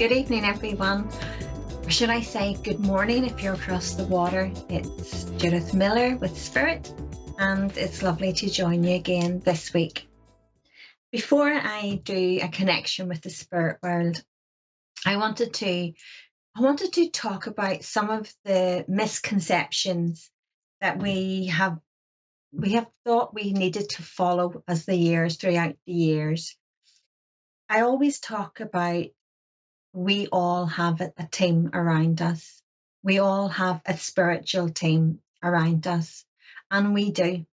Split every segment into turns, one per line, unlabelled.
Good evening, everyone. Or should I say good morning if you're across the water. It's Judith Millar with Spirit, and it's lovely to join you again this week. Before I do a connection with the spirit world, I wanted to talk about some of the misconceptions that we have thought we needed to follow as throughout the years. I always talk about we all have a team around us. We all have a spiritual team around us, and we do.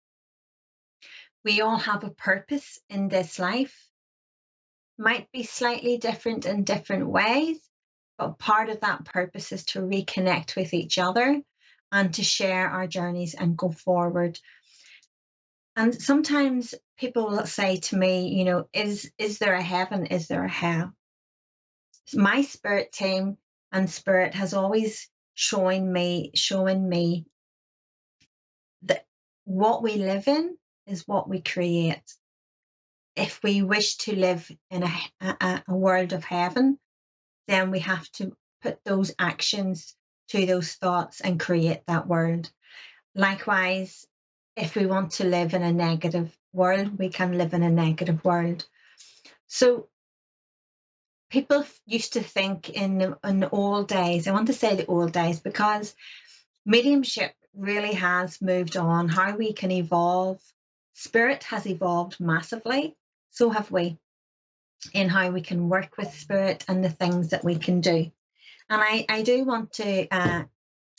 We all have a purpose in this life. Might be slightly different in different ways, but part of that purpose is to reconnect with each other and to share our journeys and go forward. And sometimes people will say to me, is there a heaven? Is there a hell? My spirit team and spirit has always shown me that what we live in is what we create. If we wish to live in a world of heaven, then we have to put those actions to those thoughts and create that world. Likewise, if we want to live in a negative world, we can live in a negative world. So people used to think in the old days, I want to say the old days, because mediumship really has moved on, how we can evolve. Spirit has evolved massively, so have we, in how we can work with spirit and the things that we can do. And I do want to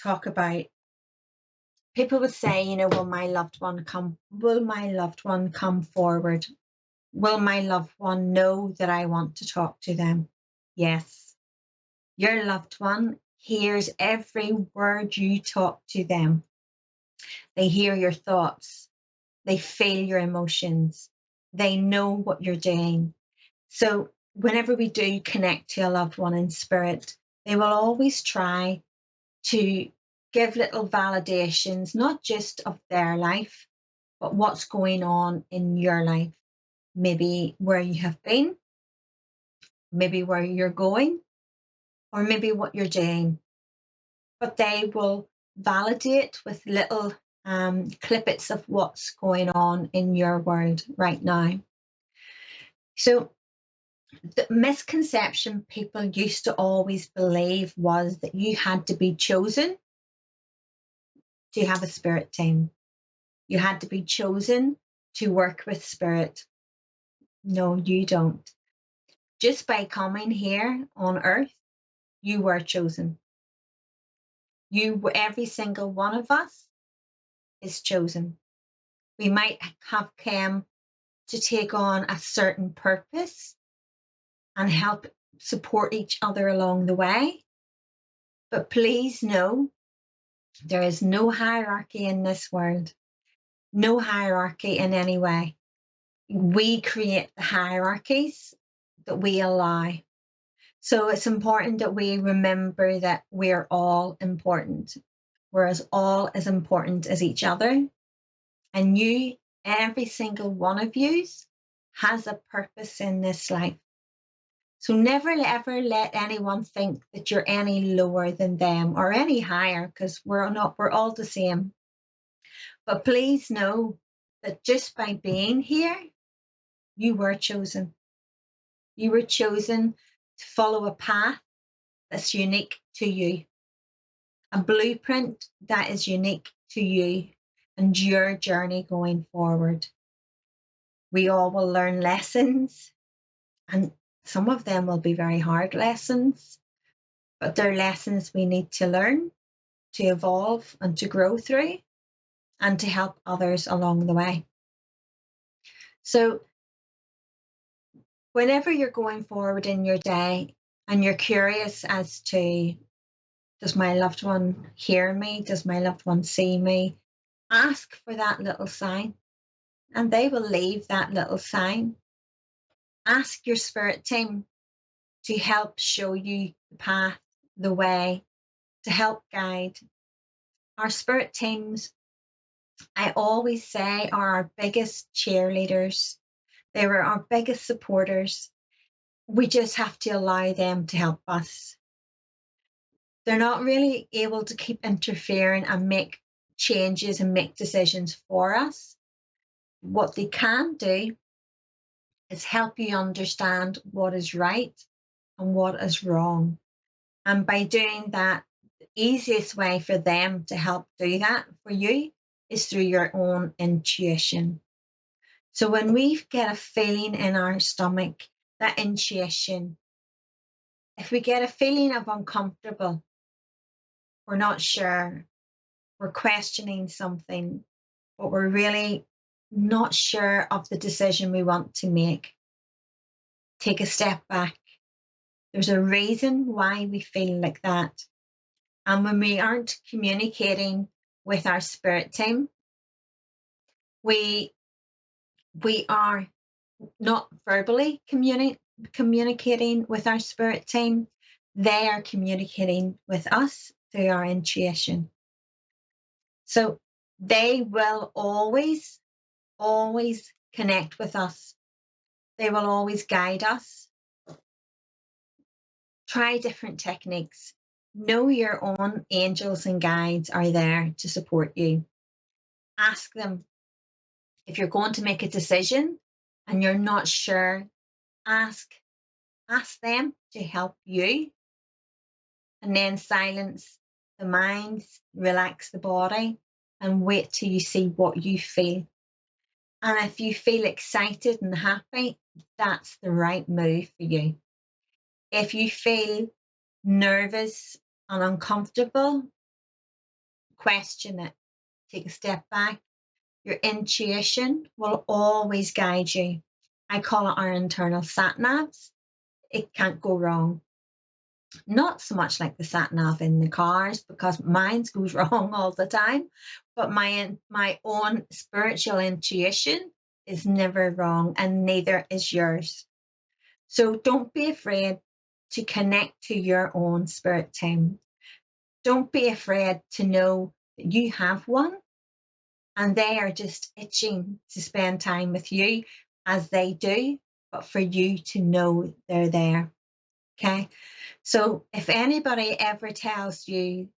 talk about, people would say, will my loved one come forward? Will my loved one know that I want to talk to them? Yes. Your loved one hears every word you talk to them. They hear your thoughts. They feel your emotions. They know what you're doing. So whenever we do connect to a loved one in spirit, they will always try to give little validations, not just of their life, but what's going on in your life. Maybe where you have been, maybe where you're going, or maybe what you're doing. But they will validate with little clippets of what's going on in your world right now. So the misconception people used to always believe was that you had to be chosen to have a spirit team. You had to be chosen to work with spirit. No, you don't. Just by coming here on earth, you were chosen. Every single one of us is chosen. We might have come to take on a certain purpose and help support each other along the way. But please know, there is no hierarchy in this world, no hierarchy in any way. We create the hierarchies that we allow. So it's important that we remember that we're all important. We're all as important as each other. And every single one of you has a purpose in this life. So never ever let anyone think that you're any lower than them or any higher, because we're not, we're all the same. But please know that just by being here, you were chosen. You were chosen to follow a path that's unique to you, a blueprint that is unique to you and your journey going forward. We all will learn lessons, and some of them will be very hard lessons, but they're lessons we need to learn, to evolve and to grow through, and to help others along the way. So whenever you're going forward in your day and you're curious as to, does my loved one hear me? Does my loved one see me? Ask for that little sign, and they will leave that little sign. Ask your spirit team to help show you the path, the way, to help guide. Our spirit teams, I always say, are our biggest cheerleaders. They were our biggest supporters. we just have to allow them to help us. They're not really able to keep interfering and make changes and make decisions for us. What they can do is help you understand what is right and what is wrong. And by doing that, the easiest way for them to help do that for you is through your own intuition. So when we get a feeling in our stomach, that intuition, if we get a feeling of uncomfortable, we're not sure, we're questioning something, but we're really not sure of the decision we want to make, take a step back. There's a reason why we feel like that. And when we aren't communicating with our spirit team, we are not verbally communicating with our spirit team. They are communicating with us through our intuition. So they will always, always connect with us. They will always guide us. Try different techniques. Know your own angels and guides are there to support you. Ask them. If you're going to make a decision and you're not sure, ask them to help you. And then silence the mind, relax the body, and wait till you see what you feel. And if you feel excited and happy, that's the right move for you. If you feel nervous and uncomfortable, question it. Take a step back. Your intuition will always guide you. I call it our internal sat navs. It can't go wrong. Not so much like the sat nav in the cars, because mine goes wrong all the time, but my own spiritual intuition is never wrong, and neither is yours. So don't be afraid to connect to your own spirit team. Don't be afraid to know that you have one, and they are just itching to spend time with you, as they do, but for you to know they're there. Okay. So if anybody ever tells you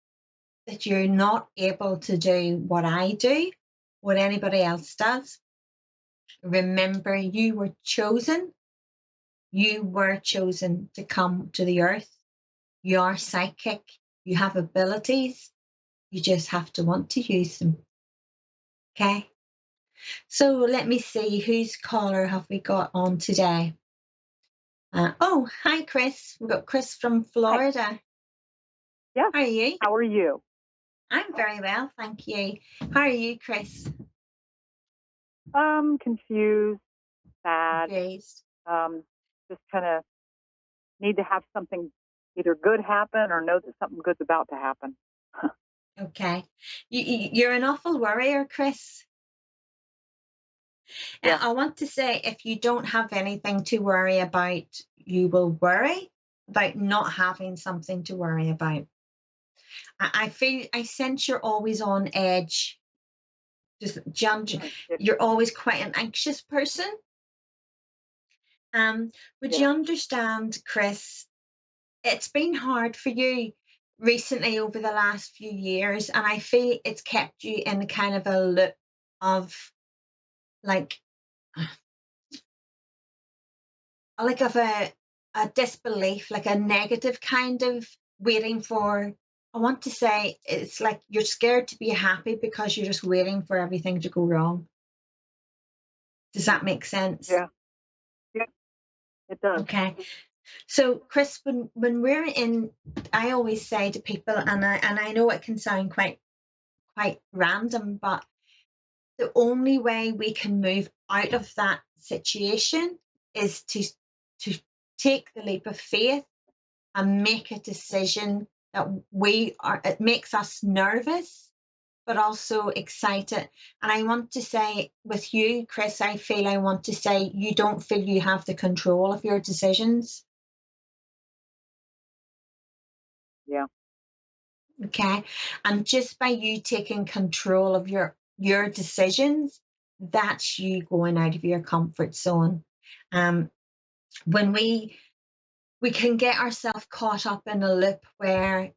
that you're not able to do what I do, what anybody else does, remember you were chosen. You were chosen to come to the earth. You are psychic. You have abilities. You just have to want to use them. Okay. So let me see, whose caller have we got on today? Oh, hi, Chris. We've got Chris from Florida.
Hi. Yes.
How are you?
How are you?
I'm very well, thank you. How are you, Chris?
Confused, sad.
Confused.
Just kind of need to have something either good happen or know that something good's about to happen.
Okay. You're an awful worrier, Chris.
Yeah.
I want to say, if you don't have anything to worry about, you will worry about not having something to worry about. I sense you're always on edge. You're always quite an anxious person. Would you understand, Chris? It's been hard for you recently over the last few years, and I feel it's kept you in kind of a loop of like of a disbelief, like a negative kind of waiting for. I want to say it's like you're scared to be happy because you're just waiting for everything to go wrong. Does that make sense?
Yeah. Yeah, it does.
Okay. So, Chris, when we're in, I always say to people, and I know it can sound quite random, but the only way we can move out of that situation is to take the leap of faith and make a decision that it makes us nervous, but also excited. And I want to say with you, Chris, I want to say you don't feel you have the control of your decisions.
Yeah.
Okay. And just by you taking control of your decisions, that's you going out of your comfort zone. When we we can get ourselves caught up in a loop where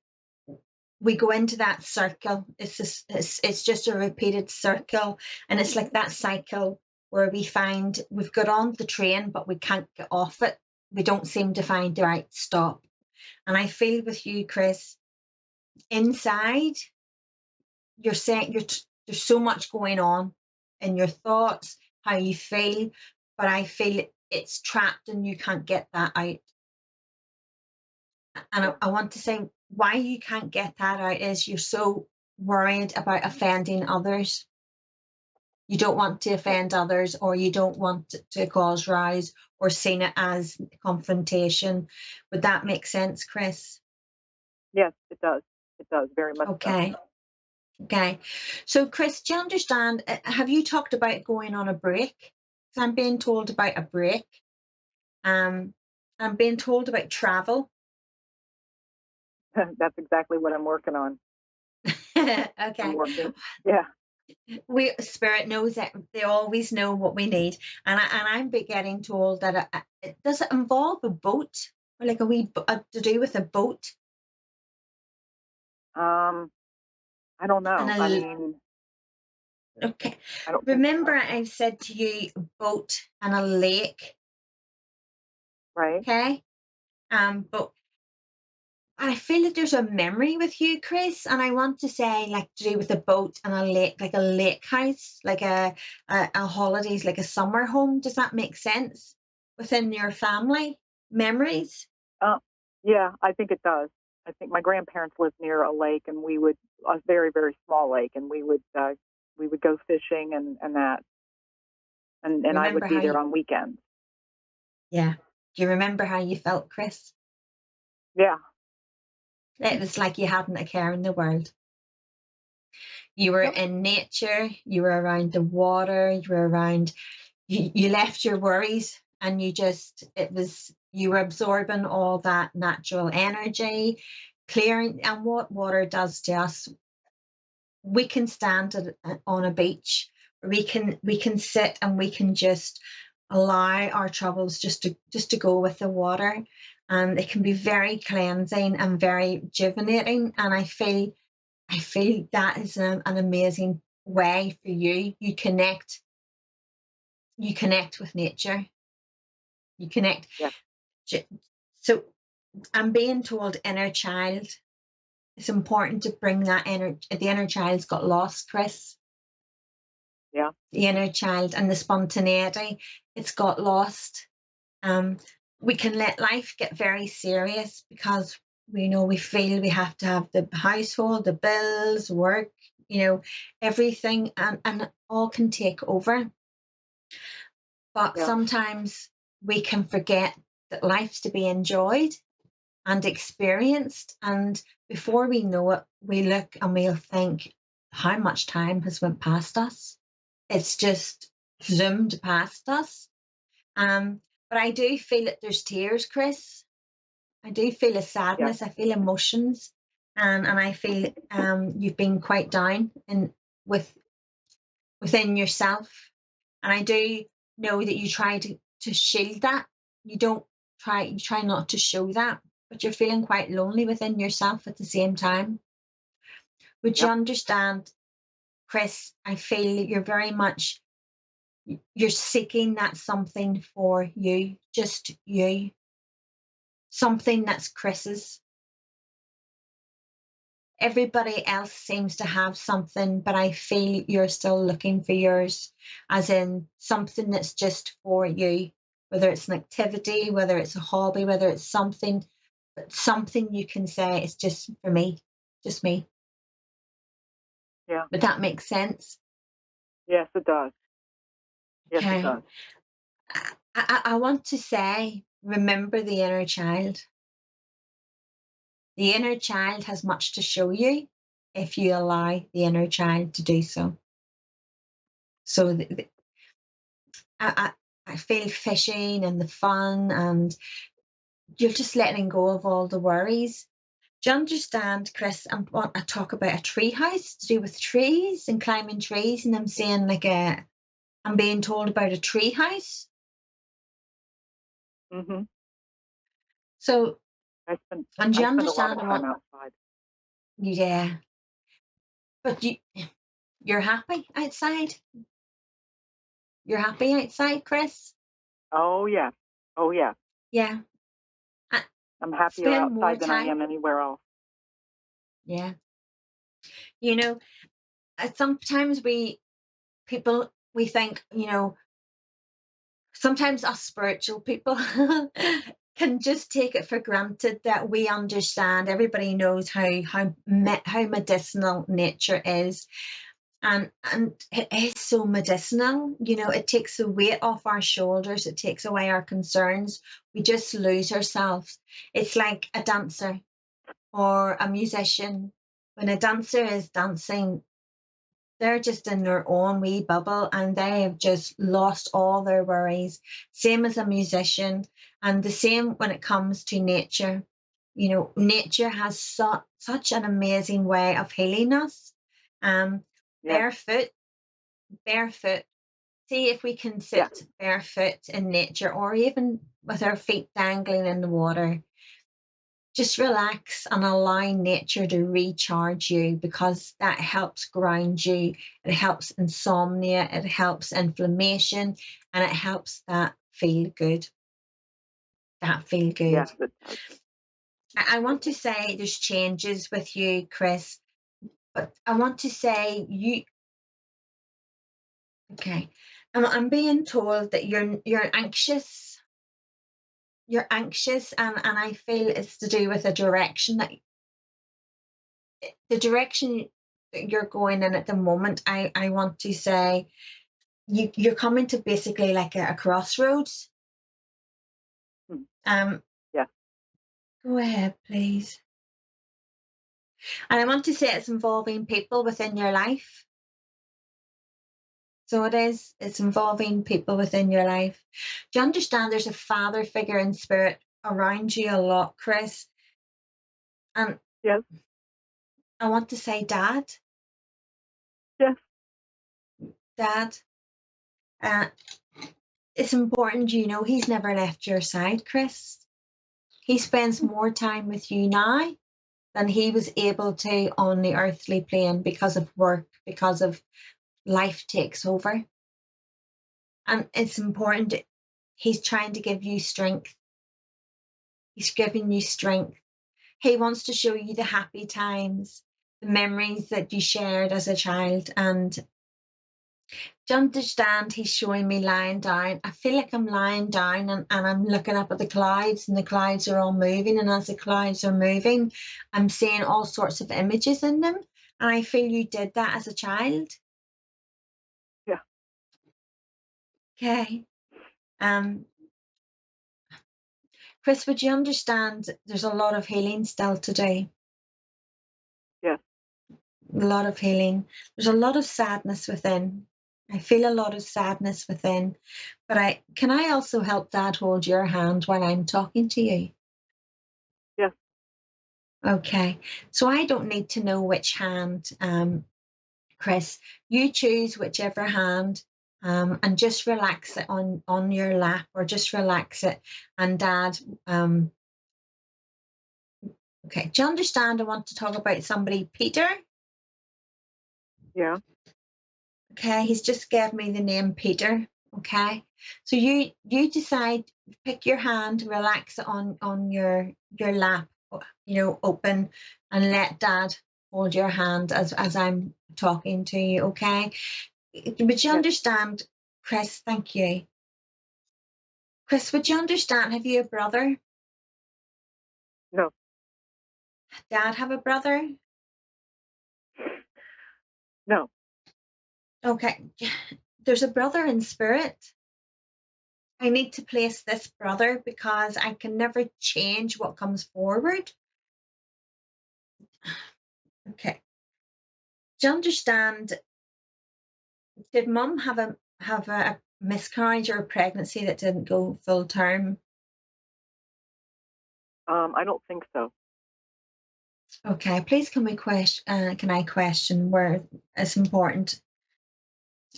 we go into that circle. It's just a repeated circle, and it's like that cycle where we find we've got on the train but we can't get off it. We don't seem to find the right stop. And I feel with you, Chris, inside you're saying there's so much going on in your thoughts, how you feel, but I feel it's trapped and you can't get that out. And I want to say why you can't get that out is you're so worried about offending others. You don't want to offend others, or you don't want to cause rows or seen it as confrontation. Would that make sense, Chris?
Yes, it does. It does, very much so.
Okay. Okay. So, Chris, do you understand? Have you talked about going on a break? 'Cause I'm being told about a break. I'm being told about travel.
That's exactly what I'm working on. I'm
Okay.
working. Yeah.
Spirit knows that they always know what we need, and I'm getting told that it does it involve a boat, or like a wee to do with a boat
I don't
and
know. I
a
mean,
okay.
I don't think
Remember,
so.
I've said to you a boat and a lake,
Right?
okay? But I feel that there's a memory with you, Chris, and I want to say like to do with a boat and a lake, like a lake house, like a holidays, like a summer home. Does that make sense within your family memories?
Uh, yeah, I think it does. I think my grandparents lived near a lake, and a very, very small lake, and we would go fishing and that, and I
Remember
would be
how
there
you,
on weekends.
yeah. Do you remember how you felt, Chris?
Yeah.
It was like you hadn't a care in the world. You were
Yep.
in nature, you were around the water, you were around, you left your worries and you were absorbing all that natural energy, clearing. And what water does to us, we can stand on a beach, we can sit and we can just allow our troubles just to go with the water, and it can be very cleansing and very rejuvenating. And I feel that is an amazing way for you. You connect with nature. You connect.
Yeah.
So I'm being told inner child. It's important to bring that the inner child's got lost, Chris.
Yeah.
The inner child and the spontaneity, it's got lost. Um, we can let life get very serious because we feel we have to have the household, the bills, work, everything, and all can take over. But
Yeah.
sometimes we can forget that life's to be enjoyed and experienced. And before we know it, we look and we'll think, how much time has went past us? It's just zoomed past us. But I do feel that there's tears, Chris. I do feel a
Yeah.
sadness. I feel emotions, and I feel you've been quite down with within yourself. And I do know that you try to shield that. You try not to show that, but you're feeling quite lonely within yourself at the same time. Would you
Yep.
understand, Chris? I feel you're seeking that something for you, just you, something that's Chris's. Everybody else seems to have something, but I feel you're still looking for yours, as in something that's just for you, whether it's an activity, whether it's a hobby, whether it's something, but something you can say it's just for me, just me.
Yeah.
Would that make sense?
Yes, it does. Yes, it
Okay.
does.
I want to say, remember the inner child. The inner child has much to show you if you allow the inner child to do so. So I feel fishing and the fun, and you're just letting go of all the worries. Do you understand, Chris? I talk about a tree house to do with trees and climbing trees, and I'm saying I'm being told about a tree house.
Mhm.
So,
I spend
and you
I spend a lot of
understand
time
what?
outside.
Yeah, but you're happy outside. You're happy outside, Chris.
Oh yeah. Oh yeah.
Yeah. Uh,
I'm happier
Spend more
outside than I
time.
am anywhere else.
Yeah. You know, sometimes we think, sometimes us spiritual people can just take it for granted that we understand. Everybody knows how medicinal nature is, and it is so medicinal. It takes the weight off our shoulders. It takes away our concerns. We just lose ourselves. It's like a dancer or a musician. When a dancer is dancing, they're just in their own wee bubble and they have just lost all their worries. Same as a musician, and the same when it comes to nature. Nature has such an amazing way of healing us. Um,
Yes.
barefoot, barefoot. See if we can
Yeah.
sit barefoot in nature or even with our feet dangling in the water. Just relax and allow nature to recharge you, because that helps ground you. It helps insomnia, it helps inflammation, and it helps that feel good. That feel good.
Yes, it does.
I want to say there's changes with you, Chris, but I want to say okay. I'm being told that you're anxious. You're anxious, and I feel it's to do with the direction that you're going in at the moment. I want to say you're coming to basically like a crossroads.
Hmm.
Um,
Yeah.
Go ahead, please. And I want to say it's involving people within your life. So it's involving people within your life. Do you understand there's a father figure in spirit around you a lot, Chris? And
Yes.
I want to say dad.
Yes.
Dad. Uh, it's important, he's never left your side, Chris. He spends more time with you now than he was able to on the earthly plane because of work, because of life takes over. And it's important. He's trying to give you strength. He's giving you strength. He wants to show you the happy times, the memories that you shared as a child. And to understand, he's showing me lying down. I feel like I'm lying down and I'm looking up at the clouds, and the clouds are all moving. And as the clouds are moving, I'm seeing all sorts of images in them. And I feel you did that as a child.
Yeah.
Okay. Um, Chris, would you understand there's a lot of healing still to do?
Yes.
A lot of healing. There's a lot of sadness within. I feel a lot of sadness within. But can I also help Dad hold your hand while I'm talking to you?
Yes.
Okay. So I don't need to know which hand, Chris. You choose whichever hand, and just relax it on your lap, or just relax it. And Dad, okay. Do you understand? I want to talk about somebody, Peter.
Yeah.
Okay, he's just gave me the name Peter. Okay, so you decide, pick your hand, relax it on your lap, open, and let Dad hold your hand as I'm talking to you. Okay, would you
Yes.
understand, Chris? Thank you, Chris. Would you understand? Have you a brother?
No.
Dad have a brother?
No.
Okay, there's a brother in spirit. I need to place this brother because I can never change what comes forward. Okay. Do you understand? Did Mum have a miscarriage or a pregnancy that didn't go full term?
I don't think so.
Okay. Please can I question where it's important?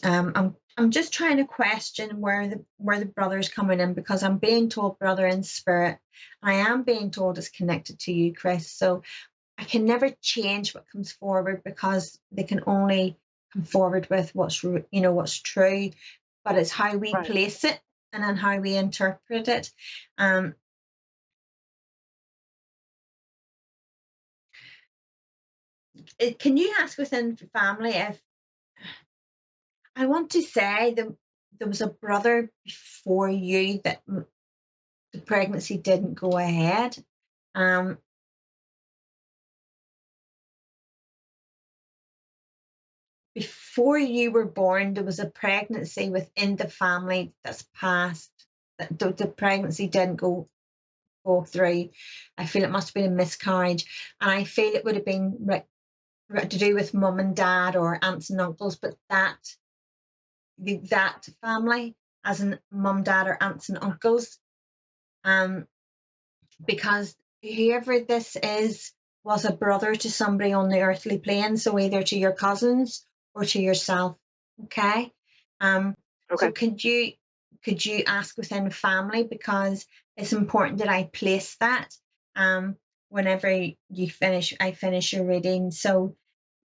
I'm just trying to question where the brother's coming in, because I'm being told brother in spirit. I am being told it's connected to you, Chris. So I can never change what comes forward, because they can only come forward with what's true. But it's how we
Right.
place it and then how we interpret it. Can you ask within family if I want to say there was a brother before you that the pregnancy didn't go ahead. Before you were born, there was a pregnancy within the family that's passed. That the pregnancy didn't go through. I feel it must have been a miscarriage, and I feel it would have been to do with mum and dad or aunts and uncles, but that family, as in mum, dad, or aunts and uncles, because whoever this is was a brother to somebody on the earthly plane, so either to your cousins or to yourself. Okay.
Okay.
So could you ask within family, because it's important that I place that whenever I finish your reading. So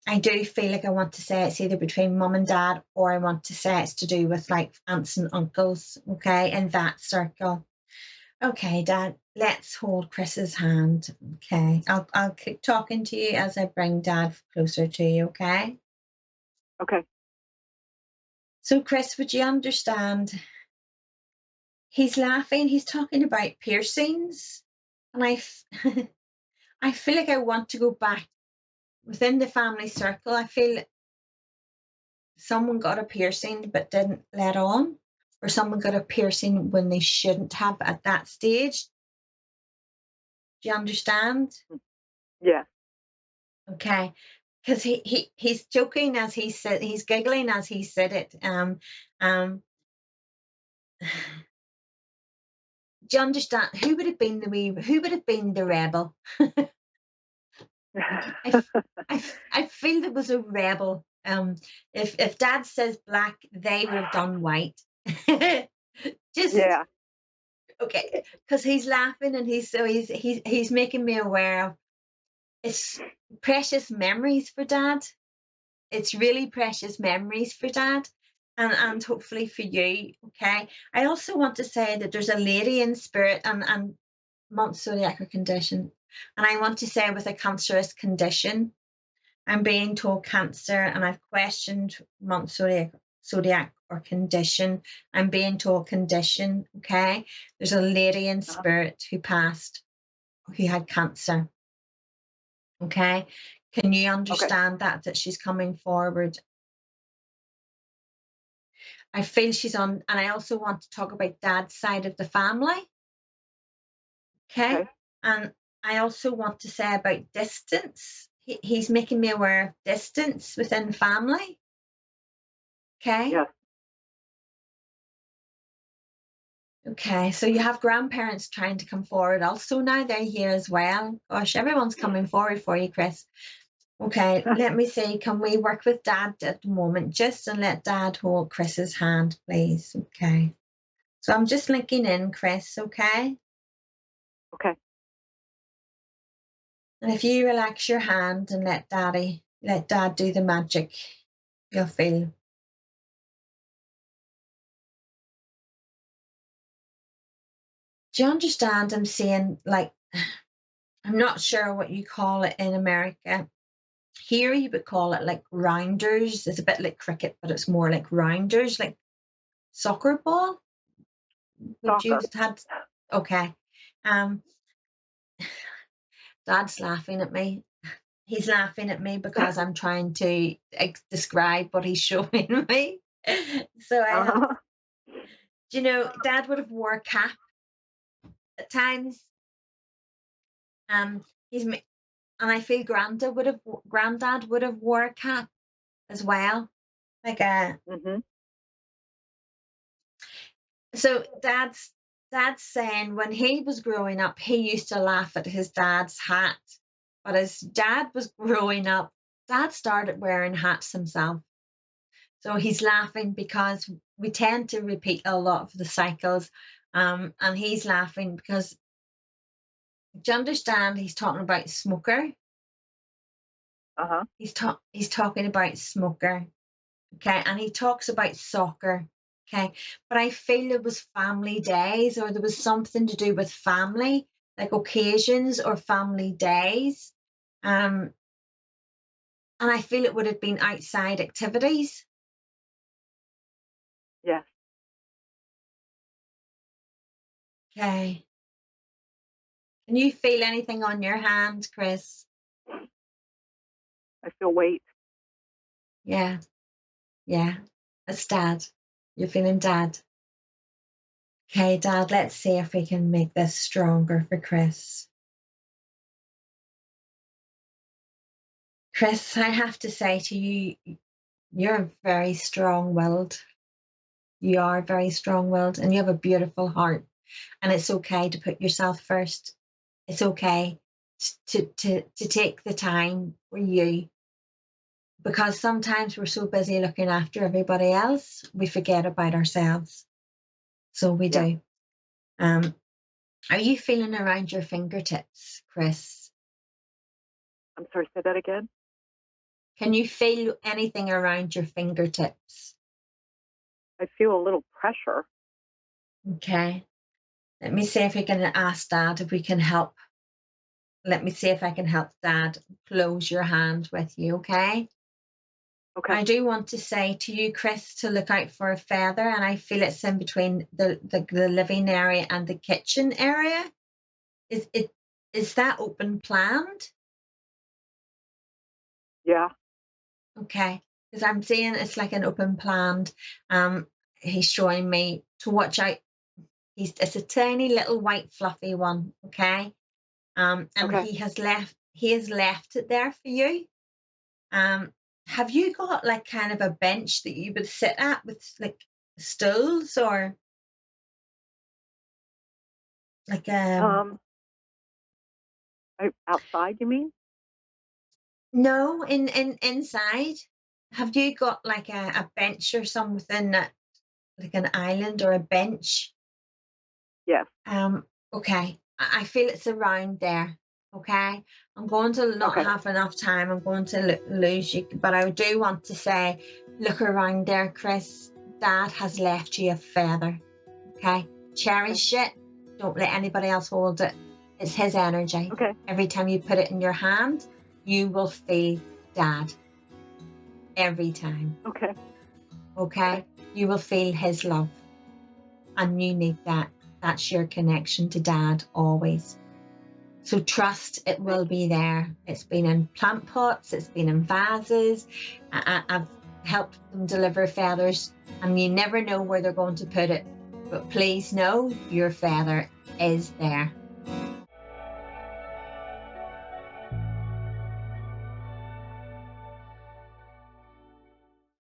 I do feel like I want to say it's either between mum and dad, or I want to say it's to do with like aunts and uncles, okay, in that circle. Okay, Dad, let's hold Chris's hand. Okay, I'll keep talking to you as I bring Dad closer to you, okay?
Okay.
So, Chris, would you understand? He's laughing, he's talking about piercings, and I feel like I want to go back within the family circle. I feel someone got a piercing but didn't let on, or someone got a piercing when they shouldn't have at that stage. Do you understand?
Yeah.
Okay, because he's joking as he said, he's giggling as he said it. Do you understand? Who would have been the rebel? I feel there was a rebel. If Dad says black, they would have done white. Just
Yeah.
okay, because he's laughing and he's making me aware of it's precious memories for Dad. It's really precious memories for Dad, and hopefully for you. Okay. I also want to say that there's a lady in spirit and Mont-Zodiac condition, and I want to say with a cancerous condition. I'm being told cancer, and I've questioned Mont-Zodiac or condition. I'm being told condition. Okay. There's a lady in spirit who passed, who had cancer. Okay. Can you understand that she's coming forward? I feel she's on, and I also want to talk about Dad's side of the family. Okay. And I also want to say about distance. He's making me aware of distance within family. Okay.
Yeah.
Okay. So you have grandparents trying to come forward also now. They're here as well. Gosh, everyone's coming forward for you, Chris. Okay, let me see. Can we work with Dad at the moment? Just and let Dad hold Chris's hand, please. Okay. So I'm just linking in, Chris, okay?
Okay.
And if you relax your hand and let Dad do the magic, you'll feel. Do you understand? I'm saying, like, I'm not sure what you call it in America. Here you would call it like rounders. It's a bit like cricket, but it's more like rounders, like soccer ball. Would you had okay. Um Dad's laughing at me. He's laughing at me because I'm trying to describe what he's showing me. So, Dad would have wore a cap at times. He's and I feel Granddad would have wore a cap as well, like a.
Mm-hmm.
So Dad's saying when he was growing up, he used to laugh at his dad's hat, but as Dad was growing up, Dad started wearing hats himself. So he's laughing because we tend to repeat a lot of the cycles. And he's laughing because, do you understand? He's talking about smoker.
Uh-huh.
He's talking about smoker. Okay. And he talks about soccer. Okay. But I feel it was family days, or there was something to do with family, like occasions or family days. And I feel it would have been outside activities.
Yes.
Okay. Can you feel anything on your hand, Chris?
I feel weight.
Yeah. Yeah. It's Dad. You're feeling Dad. Okay, Dad, let's see if we can make this stronger for Chris. Chris, I have to say to you, you're very strong-willed. You are very strong-willed, and you have a beautiful heart. And it's okay to put yourself first. It's okay to take the time for you, because sometimes we're so busy looking after everybody else, we forget about ourselves. So we
Yeah.
do. Are you feeling around your fingertips, Chris?
I'm sorry, say that again.
Can you feel anything around your fingertips?
I feel a little pressure.
Okay. Let me see if we can ask Dad if we can help. Let me see if I can help Dad close your hand with you, okay?
Okay.
I do want to say to you, Chris, to look out for a feather, and I feel it's in between the living area and the kitchen area. Is that open planned?
Yeah.
Okay, because I'm seeing it's like an open planned. He's showing me to watch out. It's a tiny little white fluffy one, okay? And
Okay.
he has left it there for you. Have you got like kind of a bench that you would sit at with like stools, or like
Outside, you mean?
no, in inside? Have you got like a bench or something that, like an island or a bench?
Yes.
Okay. I feel it's around there. Okay. I'm going to not
Okay.
have enough time. I'm going to lose you, but I do want to say, look around there, Chris. Dad has left you a feather. Okay. Cherish it. Don't let anybody else hold it. It's his energy.
Okay.
Every time you put it in your hand, you will feel Dad. Every time.
Okay.
Okay. You will feel his love. And you need that. That's your connection to Dad always. So trust it will be there. It's been in plant pots, it's been in vases. I've helped them deliver feathers, and you never know where they're going to put it. But please know your feather is there.